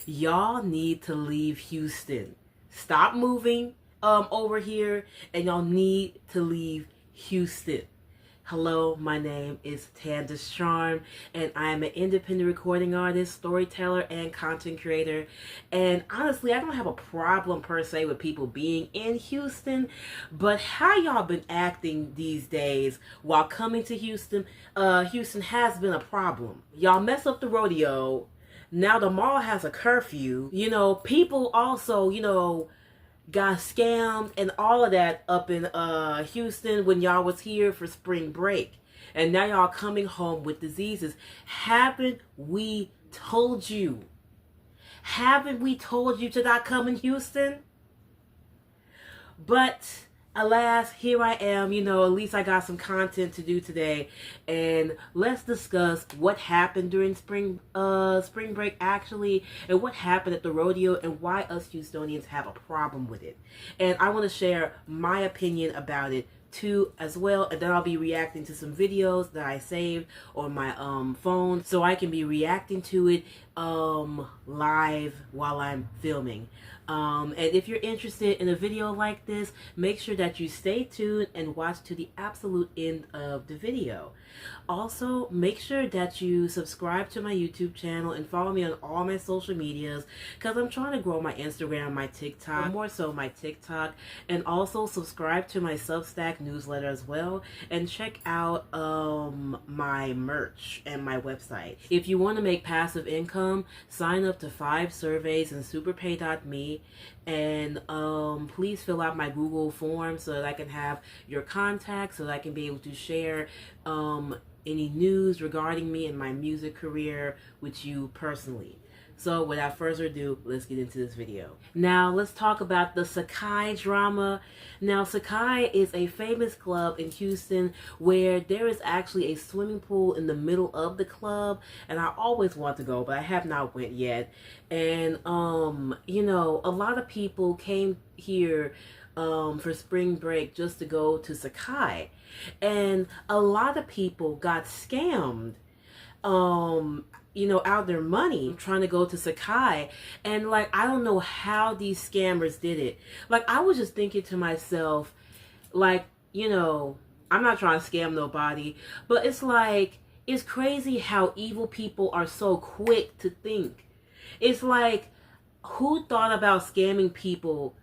y'all need to leave Houston. Stop moving over here, and y'all need to leave Houston. Hello, my name is Tanda's Charm, and I am an independent recording artist, storyteller, and content creator. And honestly, I don't have a problem per se with people being in Houston, but how y'all been acting these days while coming to Houston? Houston has been a problem. Y'all mess up the rodeo. Now the mall has a curfew. You know, people also, got scammed and all of that up in Houston when y'all was here for spring break. And now y'all coming home with diseases. Haven't we told you? Haven't we told you to not come in Houston? But alas, here I am, at least I got some content to do today. And let's discuss what happened during spring break actually, and what happened at the rodeo, and why us Houstonians have a problem with it. And I want to share my opinion about it too as well, and then I'll be reacting to some videos that I saved on my phone, so I can be reacting to it live while I'm filming. And if you're interested in a video like this, make sure that you stay tuned and watch to the absolute end of the video. Also, make sure that you subscribe to my YouTube channel and follow me on all my social medias, because I'm trying to grow my Instagram, my TikTok, more so my TikTok, and also subscribe to my Substack newsletter as well, and check out my merch and my website. If you want to make passive income, sign up to 5 surveys in superpay.me, and please fill out my Google form so that I can have your contact, so that I can be able to share any news regarding me and my music career with you personally. So without further ado, let's get into this video. Now let's talk about the Sakai drama. Now Sakai is a famous club in Houston where there is actually a swimming pool in the middle of the club, and I always want to go, but I have not went yet. And a lot of people came here for spring break just to go to Sakai, and a lot of people got scammed out their money trying to go to Sakai. And I don't know how these scammers did it. I was just thinking to myself, I'm not trying to scam nobody, but it's crazy how evil people are so quick to think. It's who thought about scamming people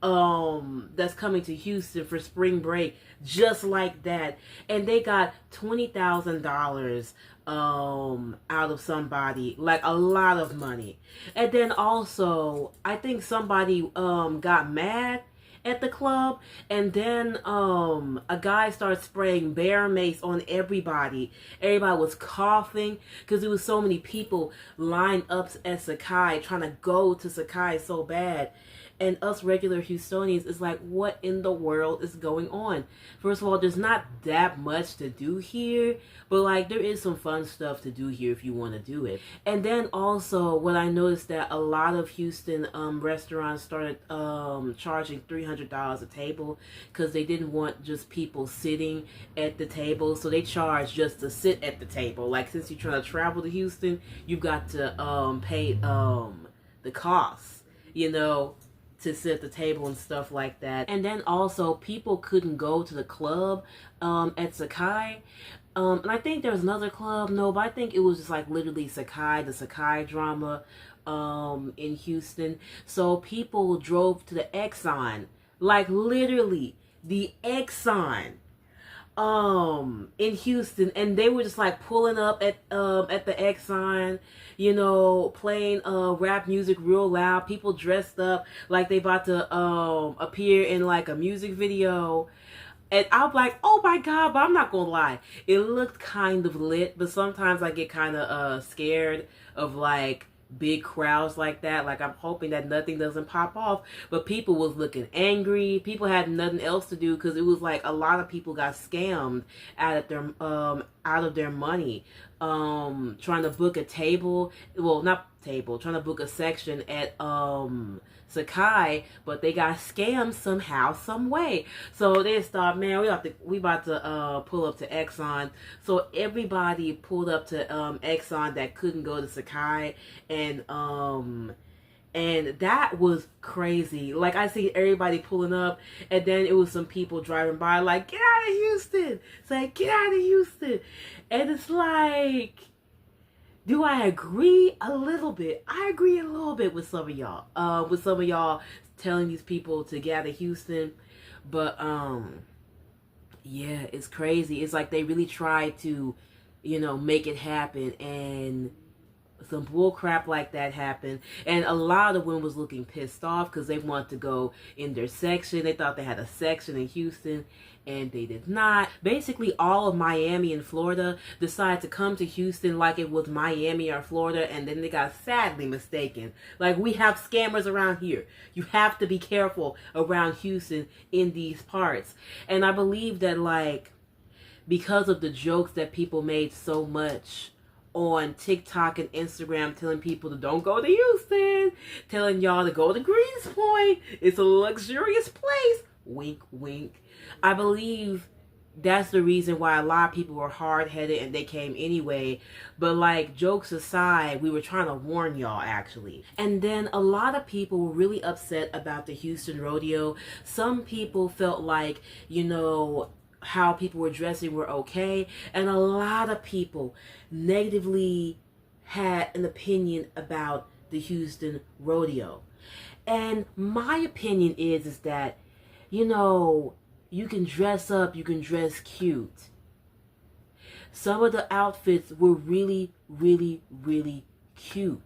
that's coming to Houston for spring break just like that, and they got $20,000 out of somebody, a lot of money. And then also I think somebody got mad at the club, and then a guy started spraying bear mace on everybody. Everybody was coughing because there was so many people lined up at Sakai trying to go to Sakai so bad. And us regular Houstonians is what in the world is going on? First of all, there's not that much to do here, but there is some fun stuff to do here if you want to do it. And then also what I noticed, that a lot of Houston restaurants started charging $300 a table, because they didn't want just people sitting at the table, so they charge just to sit at the table. Since you're trying to travel to Houston, you've got to pay the cost, to sit at the table and stuff like that. And then also people couldn't go to the club at Sakai. And I think there was another club, but I think it was just literally Sakai, the Sakai drama in Houston. So people drove to the Exxon, literally the Exxon in Houston, and they were just pulling up at the Exxon, playing rap music real loud. People dressed up like they about to appear in a music video. And I'm oh my God, but I'm not gonna lie, it looked kind of lit, but sometimes I get kind of scared of big crowds like that. I'm hoping that nothing doesn't pop off, but people was looking angry. People had nothing else to do, because it was a lot of people got scammed out of their money trying to book a table, well, not table, trying to book a section at Sakai, but they got scammed somehow, some way. So they thought, man, we about to pull up to Exxon. So everybody pulled up to Exxon that couldn't go to Sakai, and that was crazy. Like, I see everybody pulling up, and then it was some people driving by like, get out of Houston. It's like, get out of Houston. And it's like, do I agree? A little bit. I agree a little bit with some of y'all. With some of y'all telling these people to get out of Houston. But, yeah, it's crazy. It's like they really tried to, make it happen, and some bull crap like that happened, and a lot of women was looking pissed off because they wanted to go in their section. They thought they had a section in Houston, and they did not. Basically, all of Miami and Florida decided to come to Houston like it was Miami or Florida, and then they got sadly mistaken. Like, we have scammers around here. You have to be careful around Houston in these parts. And I believe that, like, because of the jokes that people made so much on TikTok and Instagram, telling people to don't go to Houston, telling y'all to go to Greenspoint, it's a luxurious place, wink wink. I believe that's the reason why a lot of people were hard-headed and they came anyway. But, like, jokes aside, we were trying to warn y'all, actually. And then a lot of people were really upset about the Houston rodeo. Some people felt like, how people were dressing were okay, and a lot of people negatively had an opinion about the Houston rodeo. And my opinion is that, you can dress up, you can dress cute. Some of the outfits were really, really, really cute.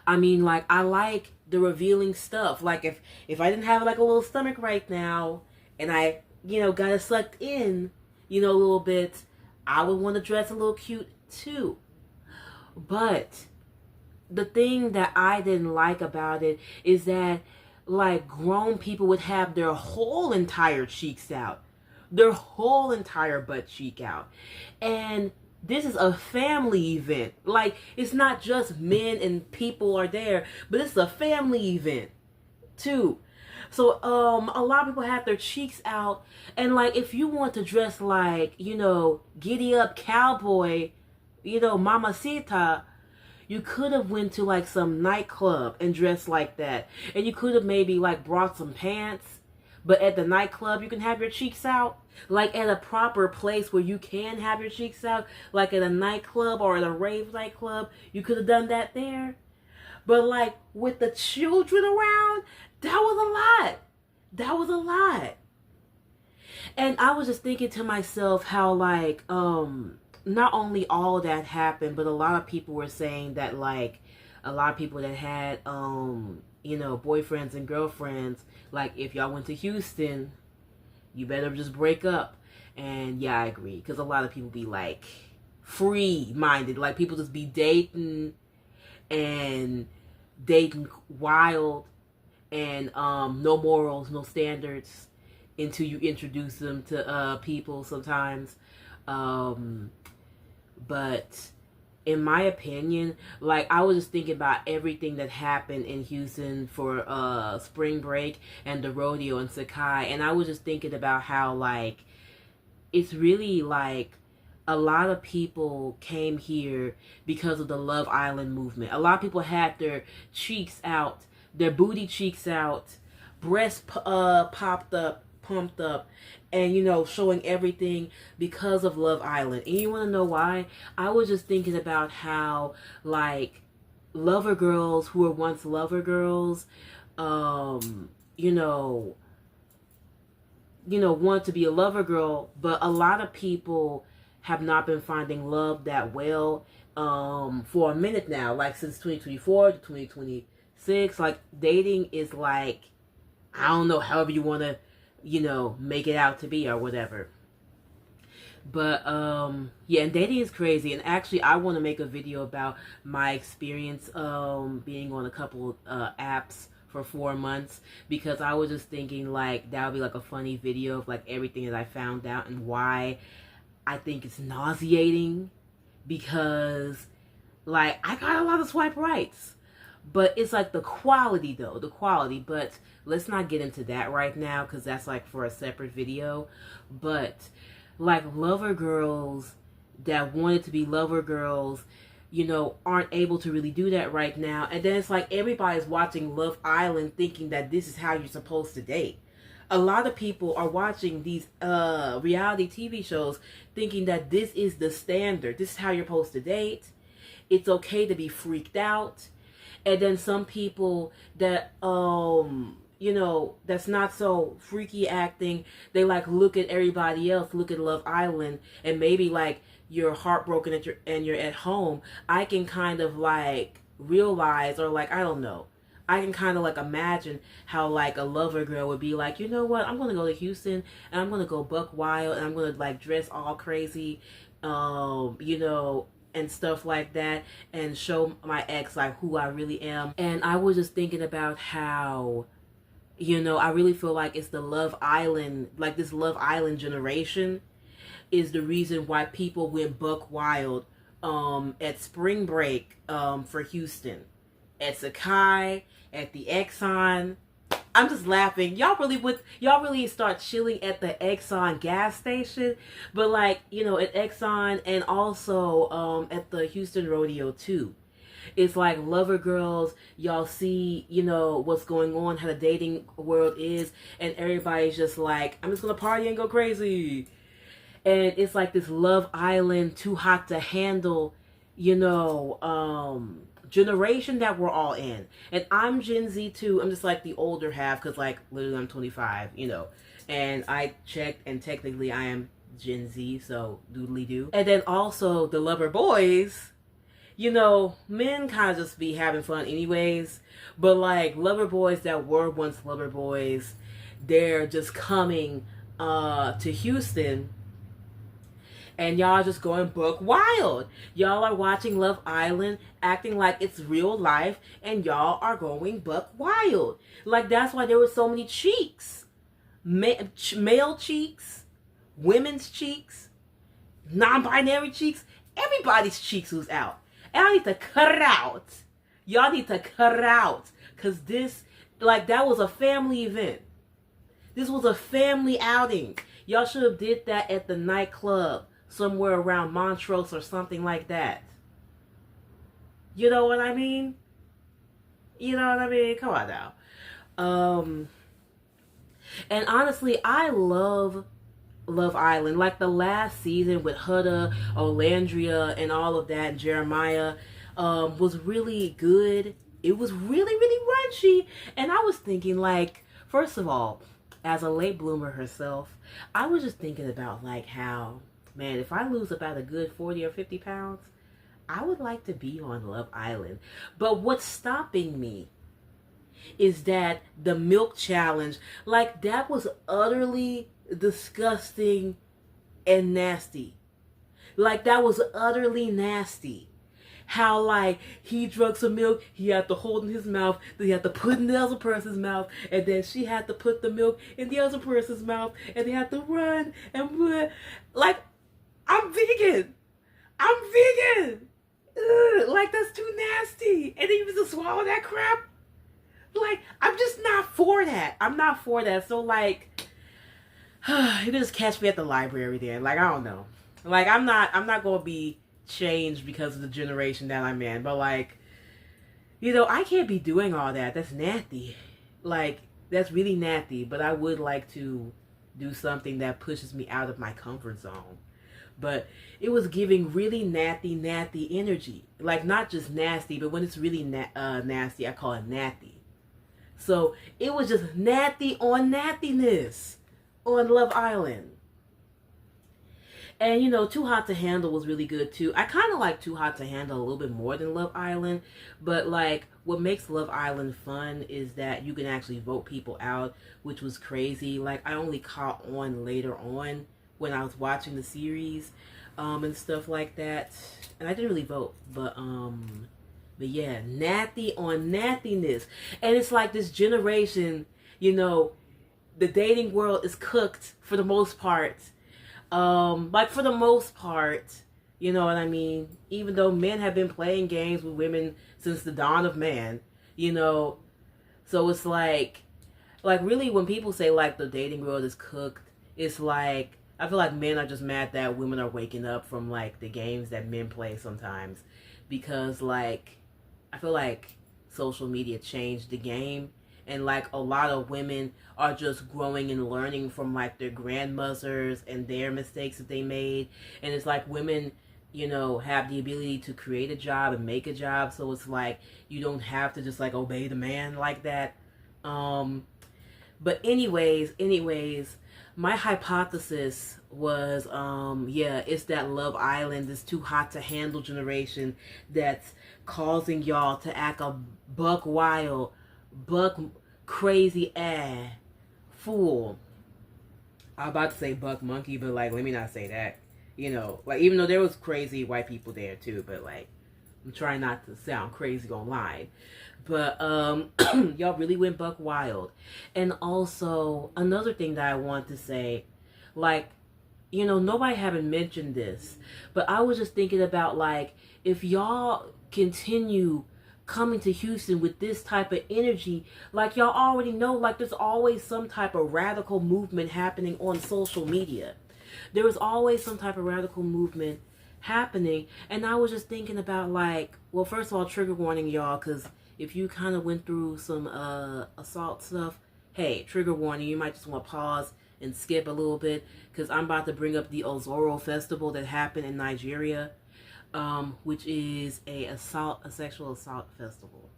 I mean, like, I like the revealing stuff. Like, if I didn't have, like, a little stomach right now, and I got it sucked in, a little bit, I would want to dress a little cute too. But the thing that I didn't like about it is that, like, grown people would have their whole entire cheeks out, their whole entire butt cheek out. And this is a family event. Like, it's not just men and people are there, but it's a family event too. So, a lot of people have their cheeks out, and, like, if you want to dress like, giddy up cowboy, mamacita, you could have went to, like, some nightclub and dressed like that, and you could have maybe, like, brought some pants, but at the nightclub, you can have your cheeks out, like, at a proper place where you can have your cheeks out, like at a nightclub or at a rave nightclub, you could have done that there. But, like, with the children around, that was a lot. That was a lot. And I was just thinking to myself how, like, not only all that happened, but a lot of people were saying that, like, a lot of people that had, boyfriends and girlfriends, like, if y'all went to Houston, you better just break up. And yeah, I agree. Because a lot of people be, like, free-minded. Like, people just be dating wild, and no morals, no standards until you introduce them to people sometimes. But in my opinion, like, I was just thinking about everything that happened in Houston for spring break and the rodeo and Sakai, and I was just thinking about how, like, it's really, like, a lot of people came here because of the Love Island movement. A lot of people had their cheeks out, their booty cheeks out, breasts pumped up, and, showing everything because of Love Island. And you want to know why? I was just thinking about how, like, lover girls who were once lover girls, want to be a lover girl, but a lot of people have not been finding love that well for a minute now, like since 2024 to 2026. Like, dating is, like, I don't know, however you want to, make it out to be or whatever. But yeah, and dating is crazy. And actually, I want to make a video about my experience being on a couple apps for 4 months, because I was just thinking, like, that would be, like, a funny video of, like, everything that I found out and why I think it's nauseating because, like, I got a lot of swipe rights. But it's like the quality, though. The quality. But let's not get into that right now because that's like for a separate video. But like lover girls that wanted to be lover girls, you know, aren't able to really do that right now. And then it's like everybody's watching Love Island thinking that this is how you're supposed to date. A lot of people are watching these reality TV shows thinking that this is the standard. This is how you're supposed to date. It's okay to be freaked out. And then some people that, you know, that's not so freaky acting, they like look at everybody else, look at Love Island, and maybe like you're heartbroken and you're at home. I can kind of like realize, or like, I don't know, I can kind of like imagine how like a lover girl would be like, you know what, I'm going to go to Houston and I'm going to go buck wild and I'm going to like dress all crazy, you know, and stuff like that, and show my ex like who I really am. And I was just thinking about how, you know, I really feel like it's the Love Island, like this Love Island generation is the reason why people went buck wild at spring break for Houston, at Sakai, at the Exxon. I'm just laughing. Y'all really start chilling at the Exxon gas station, but like, you know, at Exxon and also at the Houston Rodeo too. It's like lover girls, y'all see, you know, what's going on, how the dating world is, and everybody's just like, I'm just gonna party and go crazy. And it's like this Love Island, too hot to handle, you know, generation that we're all in. And I'm Gen Z too. I'm just like the older half because like literally I'm 25, you know. And I checked and technically I am Gen Z, so doodly doo. And then also the lover boys, you know, men kind of just be having fun anyways. But like lover boys that were once lover boys, they're just coming to Houston. And y'all just going buck wild. Y'all are watching Love Island, acting like it's real life, and y'all are going buck wild. Like, that's why there were so many cheeks. Male cheeks, women's cheeks, non-binary cheeks. Everybody's cheeks was out. And I need to cut it out. Y'all need to cut it out. Because this, like, that was a family event. This was a family outing. Y'all should have did that at the nightclub somewhere around Montrose or something like that. You know what I mean? You know what I mean? Come on now. And honestly, I love Love Island. Like the last season with Huda, Olandria, and all of that, and Jeremiah, was really good. It was really, really raunchy. And I was thinking, like, first of all, as a late bloomer herself, I was just thinking about like how, man, if I lose about a good 40 or 50 pounds, I would like to be on Love Island. But what's stopping me is that the milk challenge, like that was utterly disgusting and nasty. Like that was utterly nasty. How like he drunk some milk, he had to hold in his mouth, then he had to put in the other person's mouth, and then she had to put the milk in the other person's mouth, and they had to run and run. Like, I'm vegan. I'm vegan. Ugh, like that's too nasty. And then you just swallow that crap. Like, I'm just not for that. I'm not for that. So like, you can just catch me at the library then. Like, I don't know. Like, I'm not gonna be changed because of the generation that I'm in. But like, you know, I can't be doing all that. That's nasty. Like, that's really nasty. But I would like to do something that pushes me out of my comfort zone. But it was giving really nasty energy. Like, not just nasty, but when it's really nasty, I call it natty. So it was just natty on nattiness on Love Island. And, you know, Too Hot to Handle was really good, too. I kind of like Too Hot to Handle a little bit more than Love Island. But, like, what makes Love Island fun is that you can actually vote people out, which was crazy. Like, I only caught on later on when I was watching the series and stuff like that. And I didn't really vote. But yeah, natty on nattiness. And it's like this generation, you know, the dating world is cooked for the most part. Like for the most part, you know what I mean? Even though men have been playing games with women since the dawn of man, you know, so it's like really when people say like the dating world is cooked, it's like I feel like men are just mad that women are waking up from like the games that men play sometimes, because like I feel like social media changed the game, and like a lot of women are just growing and learning from like their grandmothers and their mistakes that they made. And it's like women, you know, have the ability to create a job and make a job, so it's like you don't have to just like obey the man like that. But anyways, my hypothesis was, yeah, it's that Love Island is too hot to handle generation that's causing y'all to act a buck wild, buck crazy fool. I'm about to say buck monkey, but like, let me not say that. You know, like even though there was crazy white people there too, but like, I'm trying not to sound crazy online. But y'all really went buck wild. And also another thing that I want to say, like, you know, nobody haven't mentioned this, but I was just thinking about like if y'all continue coming to Houston with this type of energy, like y'all already know, like there's always some type of radical movement happening on social media. There was always some type of radical movement happening. And I was just thinking about like, well, first of all, trigger warning y'all, because if you kind of went through some assault stuff, hey, trigger warning, you might just want to pause and skip a little bit, because I'm about to bring up the Ozoro Festival that happened in Nigeria, which is a sexual assault festival.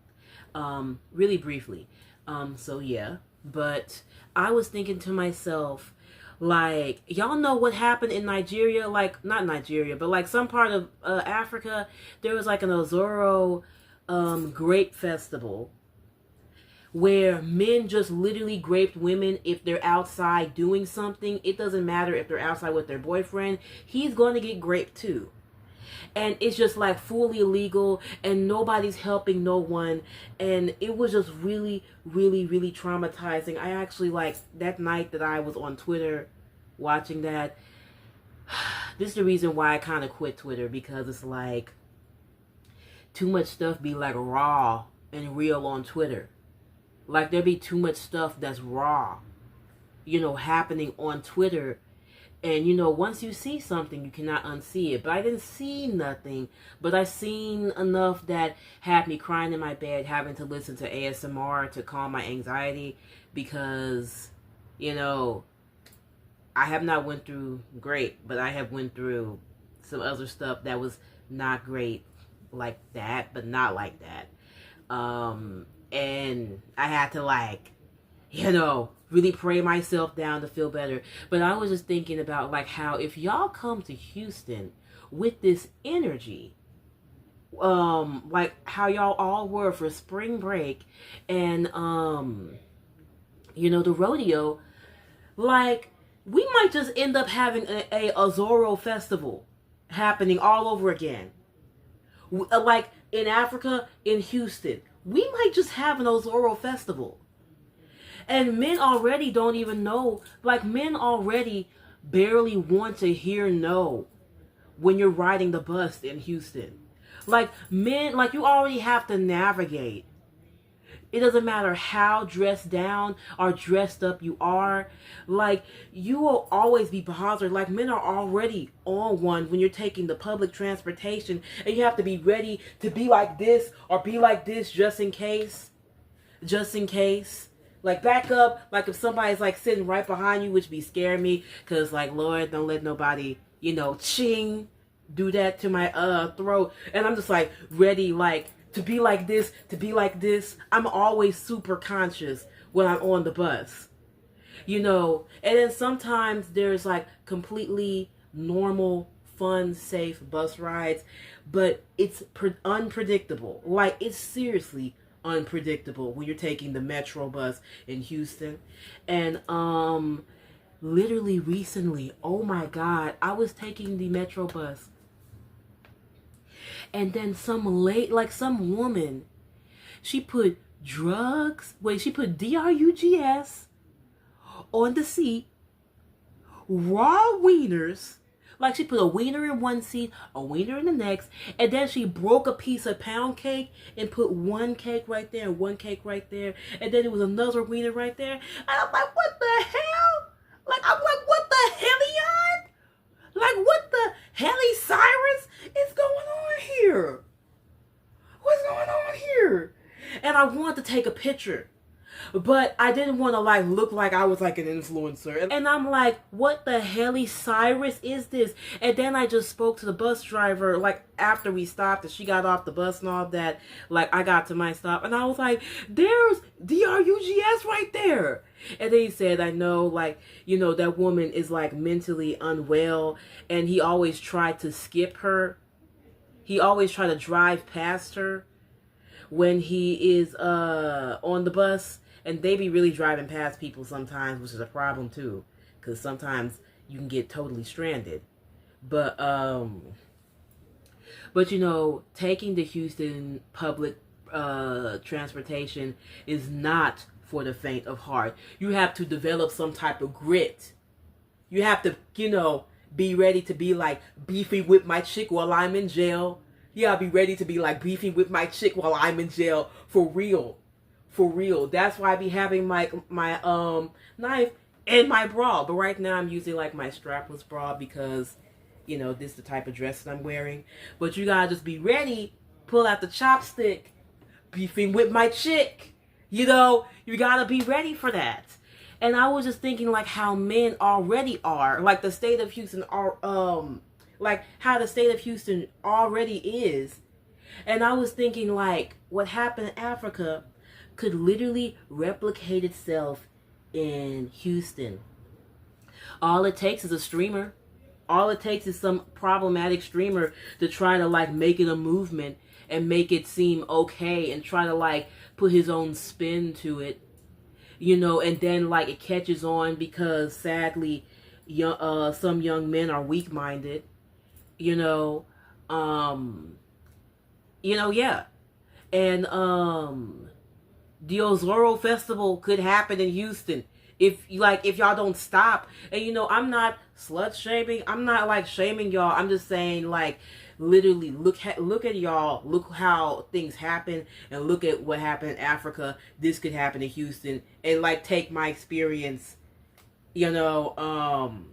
Really briefly. So yeah, but I was thinking to myself, like, y'all know what happened in Nigeria, like, not Nigeria, but like some part of Africa, there was like an Ozoro grape festival where men just literally graped women if they're outside doing something. It doesn't matter if they're outside with their boyfriend, he's going to get graped too. And it's just like fully illegal, and nobody's helping no one. And it was just really, really, really traumatizing. I actually, like, that night that I was on Twitter watching that, this is the reason why I kind of quit Twitter, because it's like too much stuff be like raw and real on Twitter. Like there be too much stuff that's raw, you know, happening on Twitter. And, you know, once you see something, you cannot unsee it. But I didn't see nothing. But I seen enough that had me crying in my bed, having to listen to ASMR to calm my anxiety. Because, you know, I have not went through great, but I have went through some other stuff that was not great like that, but not like that. And I had to, like, you know, really pray myself down to feel better. But I was just thinking about like how if y'all come to Houston with this energy, like how y'all all were for spring break and you know, the rodeo, like we might just end up having a Ozoro festival happening all over again. Like in Africa, in Houston, we might just have an Ozoro festival. And men already don't even know, like men already barely want to hear no when you're riding the bus in Houston. Like men, like you already have to navigate. It doesn't matter how dressed down or dressed up you are. Like you will always be bothered. Like men are already on one when you're taking the public transportation, and you have to be ready to be like this or be like this just in case. Just in case. Like back up, like if somebody's like sitting right behind you, which be scaring me, cause like Lord, don't let nobody, you know, ching, do that to my throat. And I'm just like ready, like to be like this, to be like this. I'm always super conscious when I'm on the bus, you know. And then sometimes there's like completely normal, fun, safe bus rides, but it's unpredictable. Like it's seriously unpredictable when you're taking the metro bus in Houston. And literally recently, oh my God, I was taking the metro bus, and then some woman, she put drugs, she put drugs on the seat raw wieners. Like, she put a wiener in one seat, a wiener in the next, and then she broke a piece of pound cake and put one cake right there and one cake right there, and then there was another wiener right there. And I'm like, what the hell? Like, I'm like, what the hellion? Like, what the helly Cyrus is going on here? What's going on here? And I wanted to take a picture, but I didn't want to like look like I was like an influencer. And I'm like, what the helly Cyrus is this? And then I just spoke to the bus driver, like after we stopped and she got off the bus and all that, like I got to my stop and I was like, there's DRUGS right there. And then he said, I know, like, you know, that woman is like mentally unwell and he always tried to skip her. He always tried to drive past her when he is on the bus. And they be really driving past people sometimes, which is a problem too. Because sometimes you can get totally stranded. But you know, taking the Houston public transportation is not for the faint of heart. You have to develop some type of grit. You have to, you know, be ready to be like beefing with my chick while I'm in jail. You gotta be ready to be like beefing with my chick while I'm in jail. For real. For real. That's why I be having my knife in my bra. But right now I'm using like my strapless bra because, you know, this is the type of dress that I'm wearing. But you gotta just be ready. Pull out the chopstick. Beefing with my chick. You know, you gotta be ready for that. And I was just thinking like how men already are. Like the state of Houston are, like how the state of Houston already is. And I was thinking like what happened in Africa could literally replicate itself in Houston. All it takes is a streamer. All it takes is some problematic streamer to try to like make it a movement and make it seem okay and try to like put his own spin to it. You know, and then like it catches on because sadly some young men are weak-minded. Yeah. And the Ozoro Festival could happen in Houston if y'all don't stop. And you know, I'm not slut shaming. I'm not like shaming y'all. I'm just saying like literally look at y'all. Look how things happen and look at what happened in Africa. This could happen in Houston and like take my experience, you know,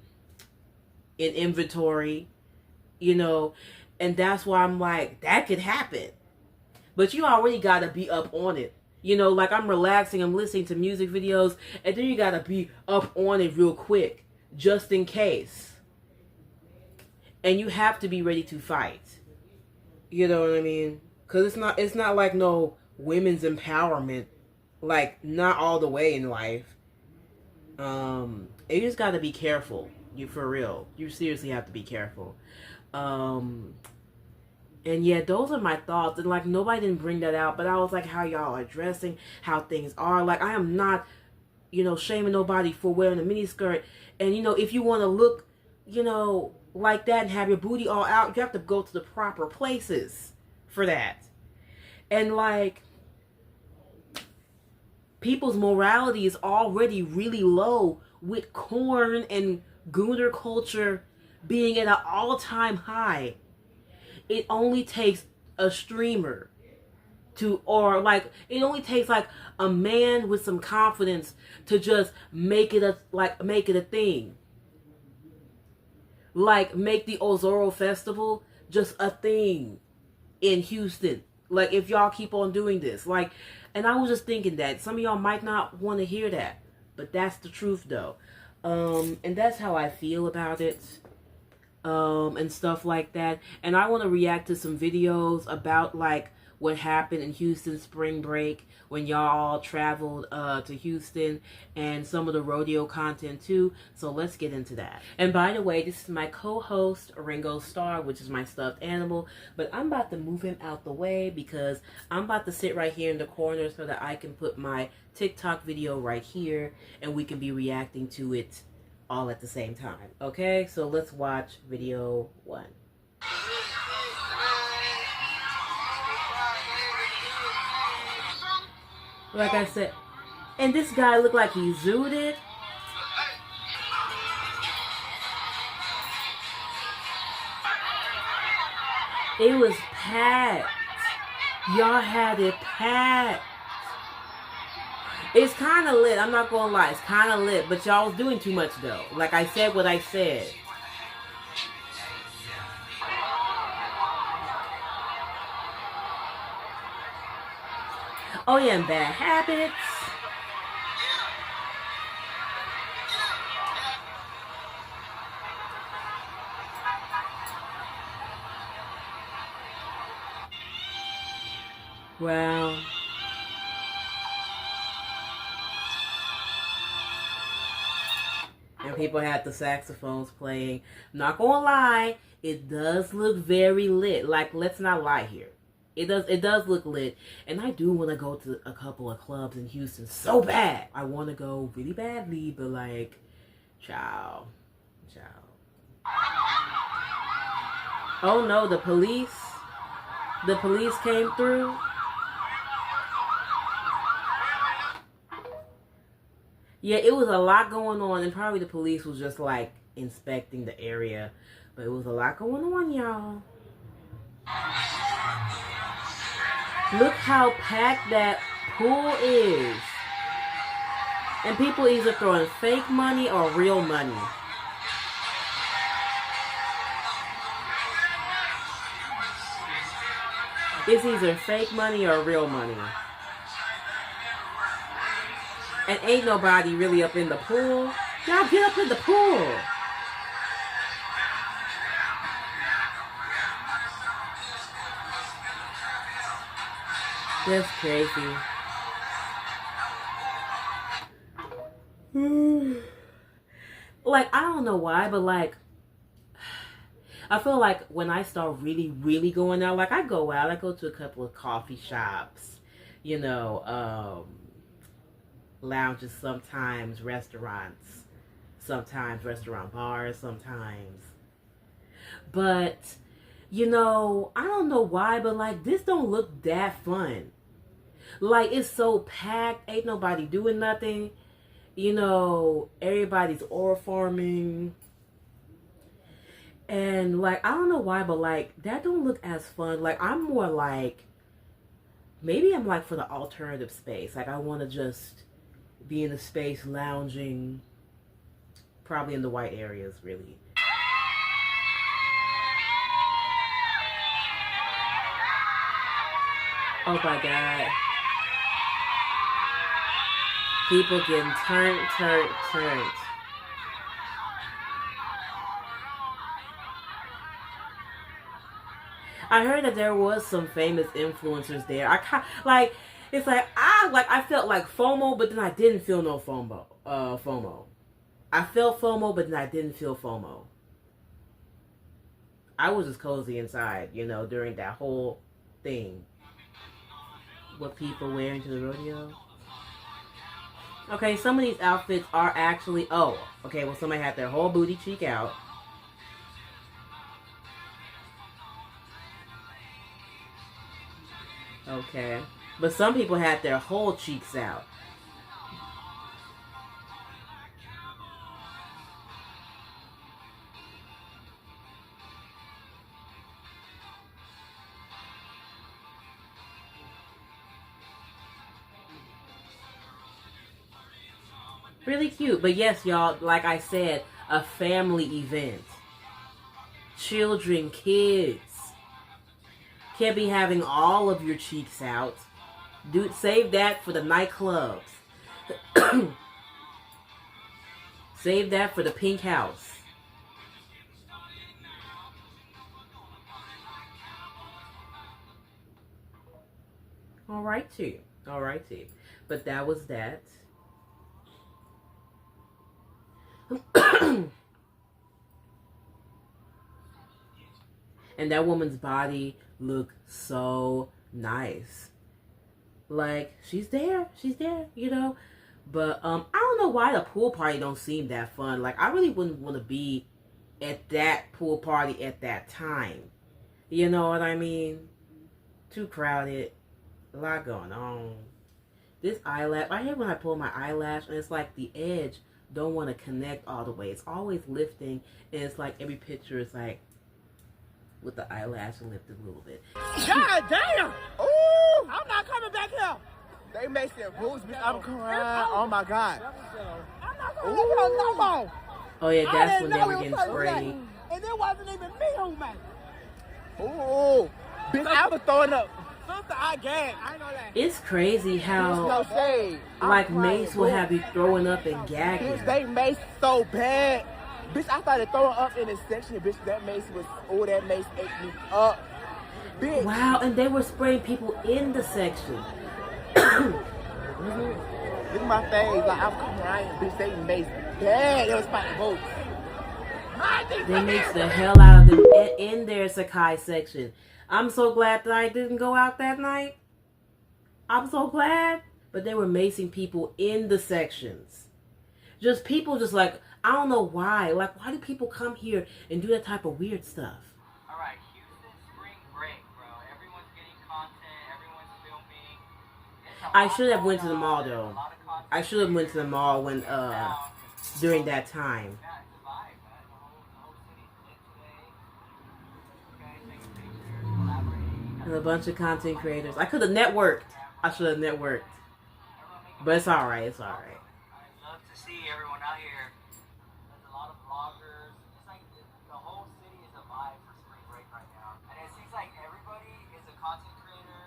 in inventory, you know, and that's why I'm like that could happen. But you already got to be up on it. You know, like I'm relaxing, I'm listening to music videos, and then you got to be up on it real quick, just in case. And you have to be ready to fight. You know what I mean? Because it's not like no women's empowerment. Like, not all the way in life. You just got to be careful. You for real. You seriously have to be careful. And yeah, those are my thoughts. And like, nobody didn't bring that out. But I was like, how y'all are dressing, how things are. Like, I am not, you know, shaming nobody for wearing a miniskirt. And, you know, if you want to look, you know, like that and have your booty all out, you have to go to the proper places for that. And like, people's morality is already really low with corn and gooner culture being at an all-time high. It only takes a streamer or like, it only takes like a man with some confidence to just make it a thing. Like, make the Ozoro Festival just a thing in Houston. Like, if y'all keep on doing this. Like, and I was just thinking that some of y'all might not want to hear that, but that's the truth though. And that's how I feel about it. And stuff like that. And I want to react to some videos about like what happened in Houston spring break when y'all all traveled to Houston, and some of the rodeo content too. So let's get into that. And by the way, this is my co-host Ringo Starr, which is my stuffed animal, but I'm about to move him out the way because I'm about to sit right here in the corner so that I can put my TikTok video right here and we can be reacting to it all at the same time. Okay, so let's watch video 1. Like I said, and this guy looked like he zooted. It was packed. Y'all had it packed. It's kind of lit. I'm not going to lie. It's kind of lit. But y'all was doing too much, though. Like I said what I said. Oh, yeah, and bad habits. Well, and people had the saxophones playing. Not gonna lie, it does look very lit. Like, let's not lie here. It does look lit. And I do want to go to a couple of clubs in Houston so bad. I want to go really badly, but like, ciao. Oh no, the police came through. Yeah, it was a lot going on, and probably the police was just like inspecting the area, but it was a lot going on, y'all. Look how packed that pool is. And people either throwing fake money or real money. It's either fake money or real money. And ain't nobody really up in the pool. Y'all get up in the pool. That's crazy. Like, I don't know why, but like, I feel like when I start really going out, like I go to a couple of coffee shops, you know, lounges sometimes, restaurants, sometimes restaurant bars, sometimes. But, you know, I don't know why, but like this don't look that fun. Like it's so packed, ain't nobody doing nothing. You know, everybody's oil farming. And like I don't know why, but like that don't look as fun. Like I'm more like maybe I'm like for the alternative space. Like I want to just be in a space lounging, probably in the white areas, really. Oh my God. People getting turned. I heard that there was some famous influencers there. Like it's like I felt like FOMO, but then I didn't feel no FOMO. FOMO. I felt FOMO, but then I didn't feel FOMO. I was just cozy inside, you know, during that whole thing. What people wearing to the rodeo? Okay, some of these outfits are actually okay, well somebody had their whole booty cheek out. Okay. But some people had their whole cheeks out. Really cute. But yes, y'all, like I said, a family event. Children, kids. Can't be having all of your cheeks out. Save that for the nightclubs. Save that for the pink house. Alrighty. But that was that. And that woman's body looked so nice. Like, she's there, you know. But I don't know why the pool party don't seem that fun. Like, I really wouldn't want to be at that pool party at that time. You know what I mean? Too crowded. A lot going on. This eyelash, I hate when I pull my eyelash and it's like the edge don't want to connect all the way. It's always lifting and it's like every picture is like with the eyelash lifted a little bit. God damn! Ooh! I'm not coming back here. They made some rules, bitch. I'm crying. Oh my God. I'm not coming back here no more. Oh yeah, that's when they were getting sprayed. And it wasn't even me who made it. Ooh! Bitch, I was throwing up. Sister, I gagged. I know that. It's crazy how, no shade. like, Mace will have you throwing up and gagging. Bitch, they Mace so bad. Bitch, I started throwing up in this section. Bitch, that Mace was, oh, that Mace ate me up. Bitch. Wow, and they were spraying people in the section. Look at my face. Like, I'm crying. Bitch, they Mace bad. They was fighting votes. They mixed the hell out of them in their Sakai section. I'm so glad that I didn't go out that night. I'm so glad. But they were macing people in the sections. Just people just like, I don't know why. Like, why do people come here and do that type of weird stuff? All right, Houston spring break, bro. Everyone's getting content. Everyone's filming. I should have went to the mall though. I should have went to the mall when during that time. And a bunch of content creators. I could have networked. I should have networked. But it's alright, it's alright. I'd love to see everyone out here. There's a lot of vloggers. It's like the whole city is a vibe for spring break right now. And it seems like everybody is a content creator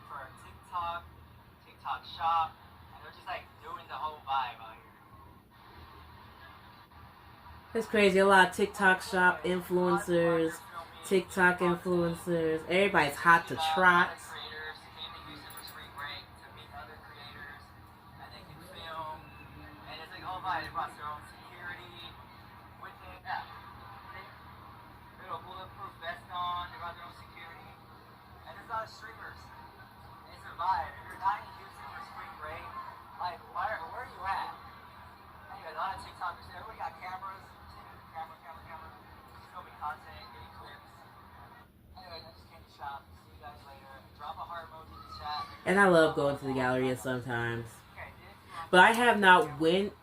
for TikTok, TikTok shop. And they're just like doing the whole vibe out here. It's crazy. A lot of TikTok shop influencers, TikTok influencers. Everybody's hot to trot. They brought their own security with them. Yeah. They got a bulletproof vest on. They brought their own security. And there's a lot of streamers. They survive. If you're not in Houston for spring break, like, where are you at? Anyway, a lot of TikTokers. Everybody got cameras. Camera. Filming content, getting clips. Anyway, I just came to shop. See you guys later. Drop a heart emoji in the chat. And I love going to the Galleria sometimes. But I have not went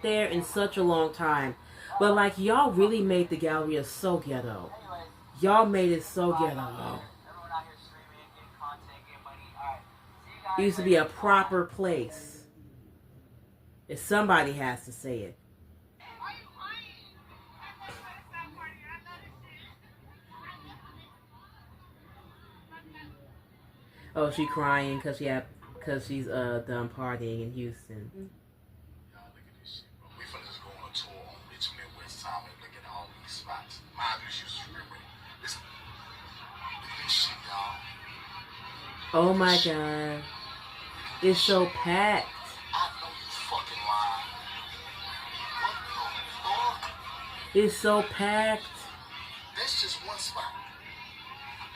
there in such a long time. But like, y'all really made the Galleria so ghetto. Y'all made it so ghetto. It used to be a proper place. If somebody has to say it. Oh, she crying because she's done partying in Houston. Oh my God. It's so packed. It's so packed. That's just one spot.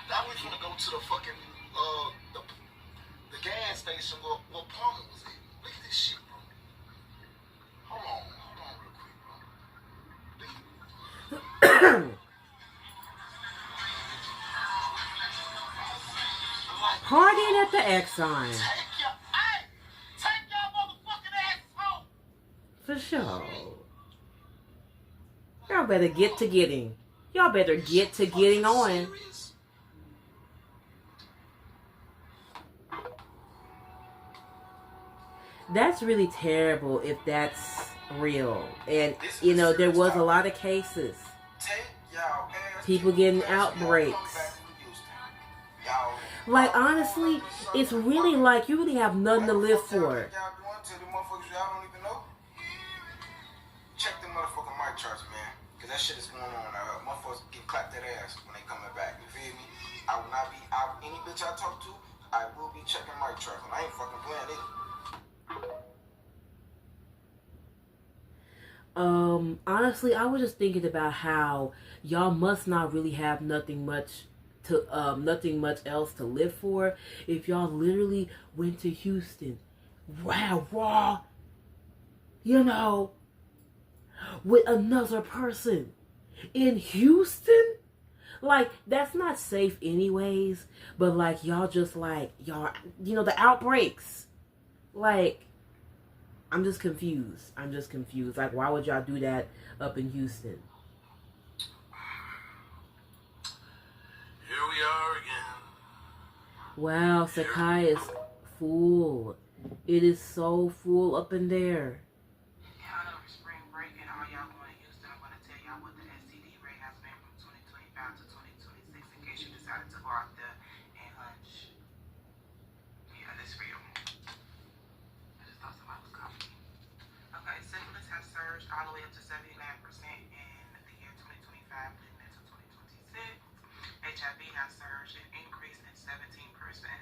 Now we're gonna go to the fucking the gas station where Palmer was at. Look at this shit, bro. Hold on real quick, bro. Partying at the Exxon. Take your motherfucking ass home. For sure. Y'all better get to getting. Y'all better get to getting on. That's really terrible if that's real. And, you know, there was a lot of cases. People getting outbreaks. Like, honestly, it's really like you really have nothing to live for. Check the motherfucking mic charts, man. Because that shit is going on. Motherfuckers get clapped that ass when they coming back. You feel me? I will not be out. Any bitch I talk to, I will be checking mic charts. And I ain't fucking playing it. Honestly, I was just thinking about how y'all must not really have nothing much else to live for if y'all literally went to Houston. Wow, raw, you know, with another person in Houston. Like, that's not safe anyways, but like, y'all just like, y'all, you know, the outbreaks. Like, I'm just confused. Like, why would y'all do that up in Houston? Wow, Sakai is full. It is so full up in there. Yeah, I know for spring break and all y'all going to Houston, I'm going to tell y'all what the STD rate has been from 2025 to 2026 in case you decided to go out there and hunch. Yeah, that's real. I just thought somebody was calling me. Okay, syphilis has surged all the way up to 79% in the year 2025 leading into 2026. HIV has surged and increased in 17%.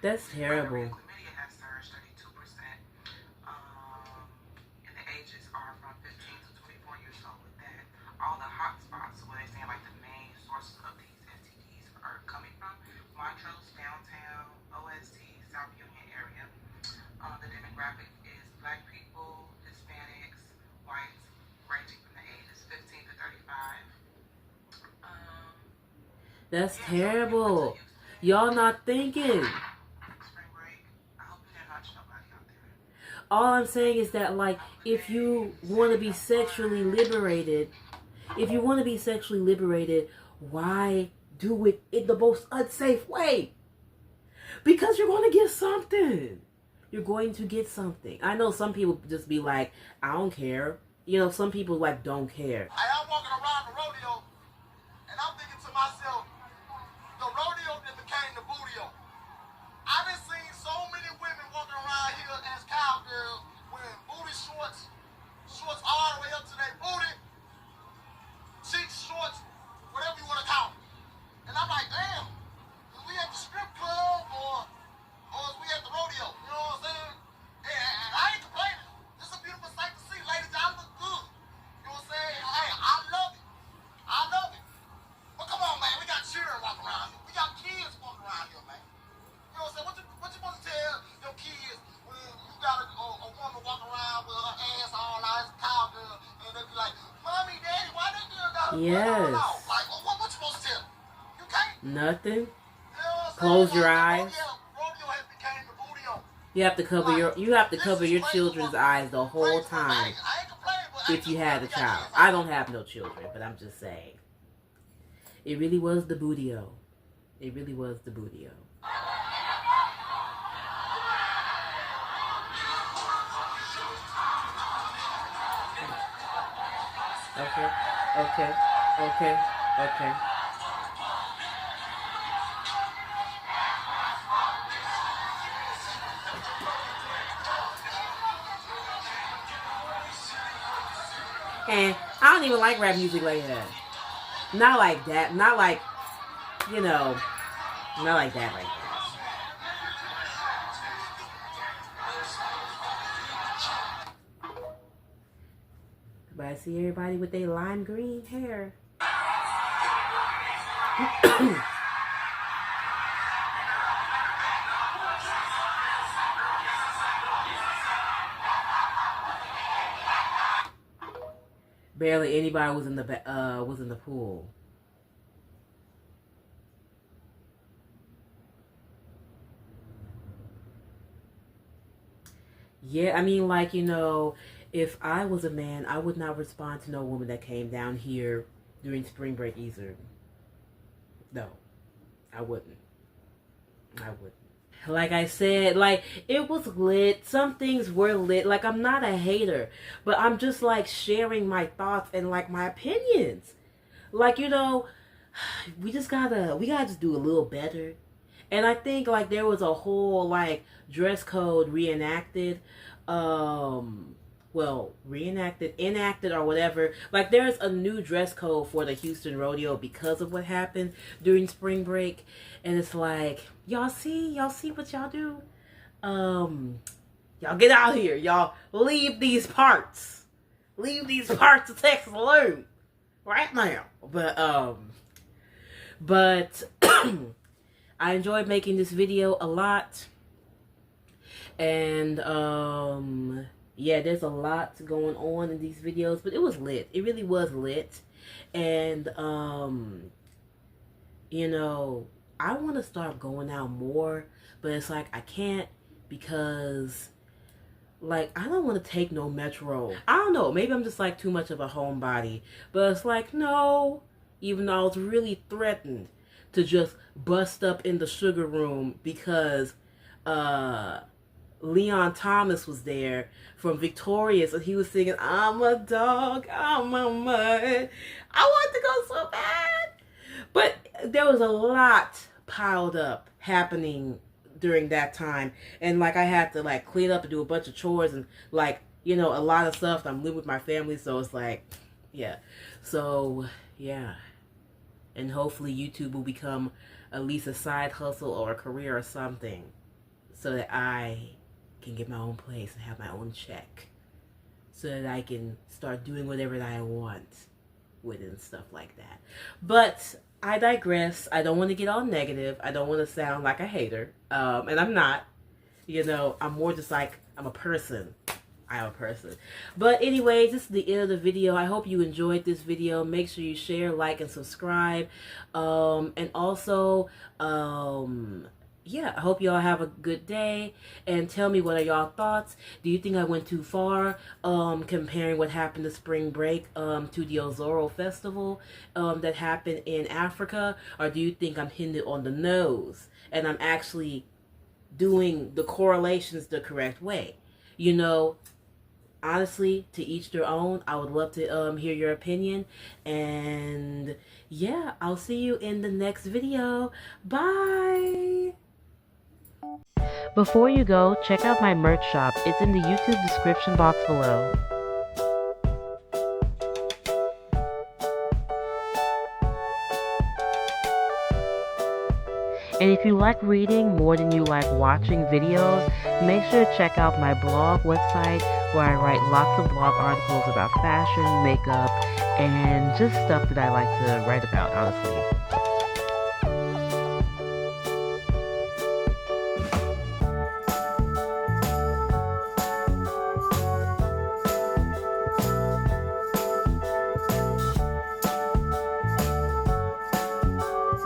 That's terrible. Chlamydia has surged 32%. And the ages are from 15 to 24 years old with that. All the hot spots, where they saying like the main sources of these STDs are coming from, Montrose, downtown, OST, South Union area. The demographic is black people, Hispanics, whites, ranging from the ages 15 to 35. That's terrible. Y'all not thinking. All I'm saying is that, like, if you want to be sexually liberated, why do it in the most unsafe way? Because you're going to get something. You're going to get something. I know some people just be like, I don't care. You know, some people, like, don't care. I'm walking around the rodeo, and I'm thinking to myself, the rodeo that became the bootio. I done seen so many women walking around here as cowgirls wearing booty shorts all the way up to their booty, cheek shorts, whatever you want to call them. And I'm like, damn, is we at the strip club or is we at the rodeo? You know what I'm saying? And I ain't complaining. It's a beautiful sight to see. Ladies, y'all look good. You know what I'm saying? Hey, I love it. I love it. But come on, man, we got children walking around here. We got kids walking around here, man. You know what I'm saying? What you supposed to tell your kids when you got a woman walking around with her ass all out as a cowgirl and they be like, Mommy, Daddy, why they girl got Yes. Like, what you supposed to tell them? You can't. Nothing. You know what I'm Close saying? your Like, eyes. rodeo has became the bootio. You have to cover your children's eyes the whole time I ain't complaining, but if you had a child. I don't have no children, but I'm just saying. It really was the bootio. It really was the bootio. Okay. And I don't even like rap music like that. Not like that. Not like, you know, not like that. But I see everybody with their lime green hair. Barely anybody was in the pool. Yeah, I mean, like, you know, if I was a man, I would not respond to no woman that came down here during spring break either. No, I wouldn't. Like I said, like, it was lit. Some things were lit. Like, I'm not a hater, but I'm just, like, sharing my thoughts and, like, my opinions. Like, you know, we gotta just do a little better. And I think, like, there was a whole, like, dress code reenacted, enacted or whatever. Like, there's a new dress code for the Houston Rodeo because of what happened during spring break. And it's like, y'all see what y'all do? Y'all get out here. Y'all leave these parts. Leave these parts of Texas alone right now. But I enjoyed making this video a lot. And yeah, there's a lot going on in these videos, but it was lit. It really was lit. And you know, I want to start going out more, but it's like I can't because, like, I don't want to take no metro. I don't know, maybe I'm just like too much of a homebody, but it's like, no, even though I was really threatened to just bust up in the sugar room because Leon Thomas was there from Victorious, and he was singing, I'm a dog, I'm a mud. I wanted to go so bad. But there was a lot piled up happening during that time. And like I had to like clean up and do a bunch of chores and like, you know, a lot of stuff. I'm living with my family, so it's like, yeah. So, yeah. And hopefully YouTube will become at least a side hustle or a career or something so that I can get my own place and have my own check so that I can start doing whatever that I want with it and stuff like that. But I digress. I don't want to get all negative. I don't want to sound like a hater. And I'm not. You know, I'm more just like, I'm a person. I am a person. But anyways, this is the end of the video. I hope you enjoyed this video. Make sure you share, like, and subscribe. And also, yeah, I hope y'all have a good day, and tell me, what are y'all thoughts? Do you think I went too far comparing what happened to spring break to the Ozoro festival that happened in Africa, or do you think I'm hitting it on the nose and I'm actually doing the correlations the correct way? You know, honestly, to each their own. I would love to hear your opinion, and yeah, I'll see you in the next video. Bye. Before you go, check out my merch shop. It's in the YouTube description box below. And if you like reading more than you like watching videos, make sure to check out my blog website where I write lots of blog articles about fashion, makeup, and just stuff that I like to write about, honestly.